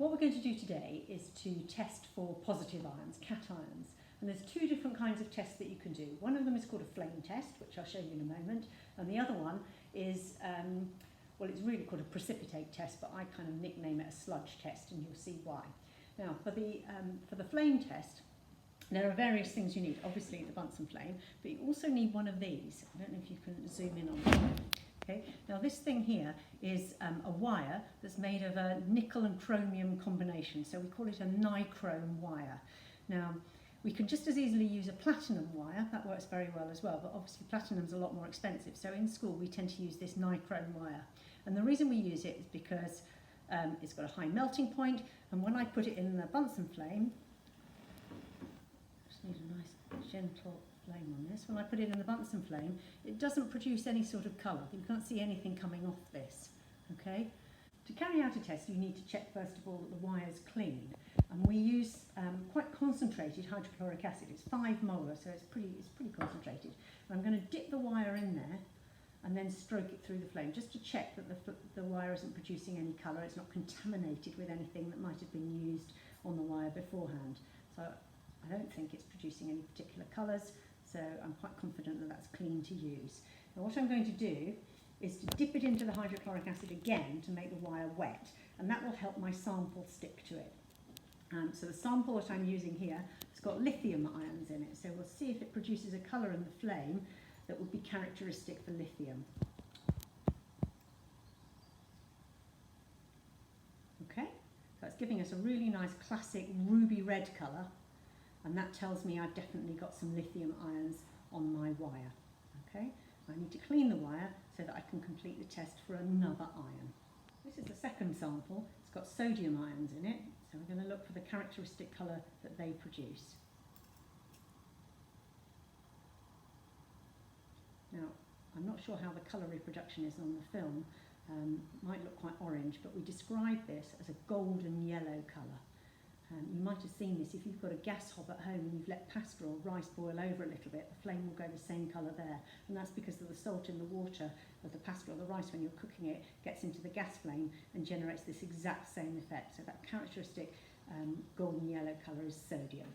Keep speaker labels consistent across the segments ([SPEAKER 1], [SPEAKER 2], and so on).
[SPEAKER 1] What we're going to do today is to test for positive ions, cations. And there's two different kinds of tests that you can do. One of them is called a flame test, which I'll show you in a moment. And the other one is, well, it's really called a precipitate test, but I kind of nickname it a sludge test, and you'll see why. Now, for the flame test, there are various things you need. Obviously, the Bunsen flame, but you also need one of these. I don't know if you can zoom in on that. Okay. Now, this thing here is a wire that's made of a nickel and chromium combination, so we call it a nichrome wire. Now, we can just as easily use a platinum wire, that works very well as well, but obviously platinum's a lot more expensive, so in school we tend to use this nichrome wire. And the reason we use it is because it's got a high melting point, and when I put it in the Bunsen flame, just need a nice gentle flame on this, when I put it in the Bunsen flame, it doesn't produce any sort of colour. You can't see anything coming off this, okay? To carry out a test, you need to check first of all that the wire's clean. And we use quite concentrated hydrochloric acid. It's 5 molar, so it's pretty concentrated. And I'm going to dip the wire in there and then stroke it through the flame, just to check that the wire isn't producing any colour, it's not contaminated with anything that might have been used on the wire beforehand. So I don't think it's producing any particular colours, so I'm quite confident that that's clean to use. Now what I'm going to do is to dip it into the hydrochloric acid again to make the wire wet, and that will help my sample stick to it. So the sample that I'm using here has got lithium ions in it, so we'll see if it produces a colour in the flame that would be characteristic for lithium. Okay, so it's giving us a really nice classic ruby red colour, and that tells me I've definitely got some lithium ions on my wire. Okay, I need to clean the wire so that I can complete the test for another ion. This is the second sample. It's got sodium ions in it, so we're going to look for the characteristic colour that they produce. Now, I'm not sure how the colour reproduction is on the film. Might look quite orange, but we describe this as a golden yellow colour. You might have seen this if you've got a gas hob at home and you've let pasta or rice boil over a little bit, the flame will go the same colour there, and that's because of the salt in the water of the pasta or the rice when you're cooking it gets into the gas flame and generates this exact same effect. So that characteristic golden yellow colour is sodium.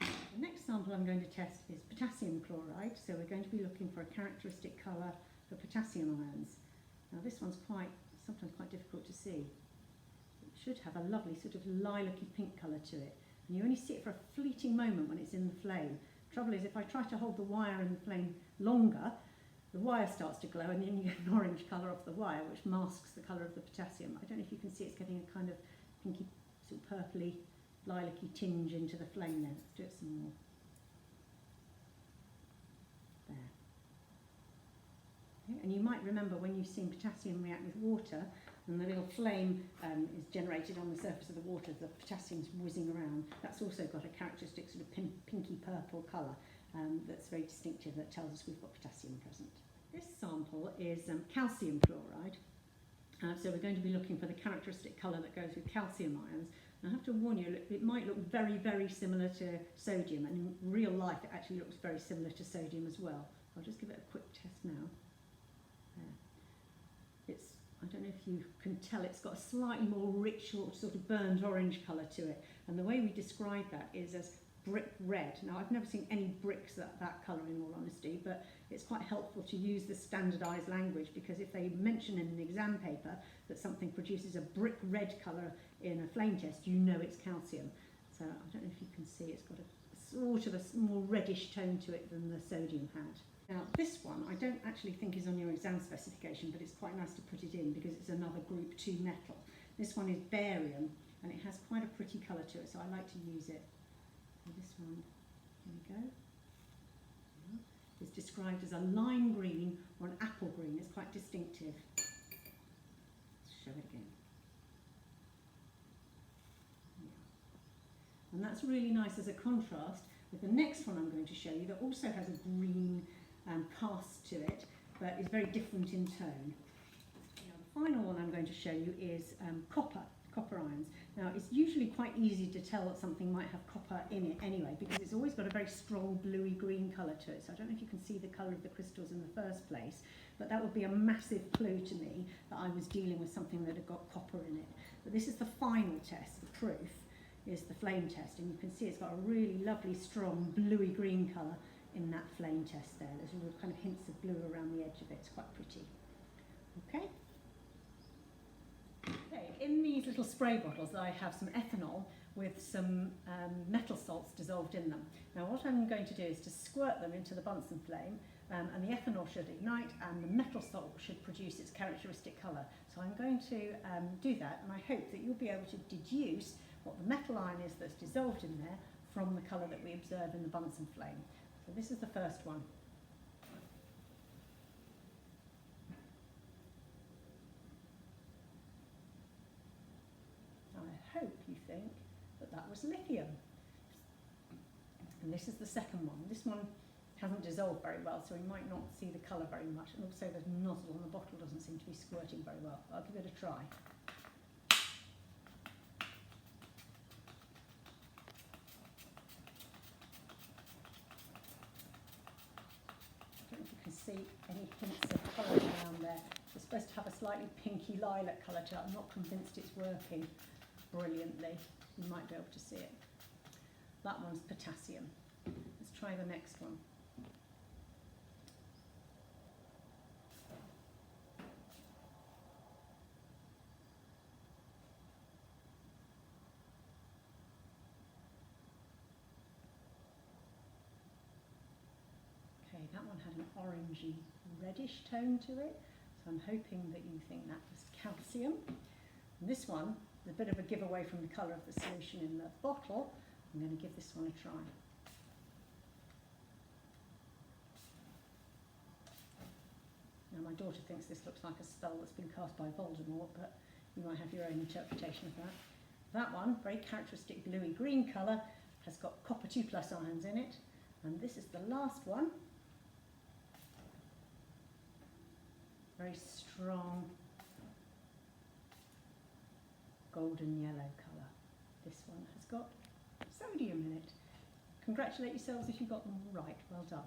[SPEAKER 1] The next sample I'm going to test is potassium chloride, so we're going to be looking for a characteristic colour for potassium ions. Now this one's sometimes quite difficult to see. Should have a lovely sort of lilac-y pink colour to it, and you only see it for a fleeting moment when it's in the flame. Trouble is, if I try to hold the wire in the flame longer, the wire starts to glow and then you get an orange colour off the wire, which masks the colour of the potassium. I don't know if you can see it's getting a kind of pinky, sort of purpley, lilac-y tinge into the flame there. Let's do it some more. There. Okay. And you might remember when you've seen potassium react with water, and the little flame is generated on the surface of the water, the potassium's whizzing around. That's also got a characteristic sort of pinky purple colour that's very distinctive, that tells us we've got potassium present. This sample is calcium chloride, so we're going to be looking for the characteristic colour that goes with calcium ions. And I have to warn you, it might look very, very similar to sodium, and in real life it actually looks very similar to sodium as well. I'll just give it a quick test now. I don't know if you can tell, it's got a slightly more rich or sort of burnt orange colour to it, and the way we describe that is as brick red. Now, I've never seen any bricks that colour in all honesty, but it's quite helpful to use the standardised language, because if they mention in an exam paper that something produces a brick red colour in a flame test, you know it's calcium. So I don't know if you can see, it's got a sort of a more reddish tone to it than the sodium had. Now this one I don't actually think is on your exam specification, but it's quite nice to put it in because it's another group 2 metal. This one is barium, and it has quite a pretty colour to it, so I like to use it. And this one, here we go, is described as a lime green or an apple green. It's quite distinctive. Let's show it again. Yeah. And that's really nice as a contrast with the next one I'm going to show you that also has a green cast to it, but is very different in tone. Now, the final one I'm going to show you is copper ions. Now, it's usually quite easy to tell that something might have copper in it anyway, because it's always got a very strong bluey green colour to it. So I don't know if you can see the colour of the crystals in the first place, but that would be a massive clue to me that I was dealing with something that had got copper in it. But this is the final test, the proof, is the flame test. And you can see it's got a really lovely, strong, bluey green colour in that flame test there. There's little kind of hints of blue around the edge of it. It's quite pretty. Okay. Okay, in these little spray bottles I have some ethanol with some metal salts dissolved in them. Now what I'm going to do is to squirt them into the Bunsen flame, and the ethanol should ignite and the metal salt should produce its characteristic colour. So I'm going to do that, and I hope that you'll be able to deduce what the metal ion is that's dissolved in there from the colour that we observe in the Bunsen flame. So this is the first one. I hope you think that that was lithium. And this is the second one. This one hasn't dissolved very well, so we might not see the colour very much. And also the nozzle on the bottle doesn't seem to be squirting very well. I'll give it a try. I don't know if you can see any hints of colour around there. It's supposed to have a slightly pinky lilac colour to it. I'm not convinced it's working brilliantly. You might be able to see it. That one's potassium. Let's try the next one. Okay, that one had an orangey reddish tone to it, so I'm hoping that you think that was calcium. And this one, a bit of a giveaway from the colour of the solution in the bottle. I'm going to give this one a try. Now my daughter thinks this looks like a spell that's been cast by Voldemort, but you might have your own interpretation of that. That one, very characteristic bluey green colour, has got copper 2+ ions in it. And this is the last one. Very strong golden yellow colour. This one has got sodium in it. Congratulate yourselves if you got them right. Well done.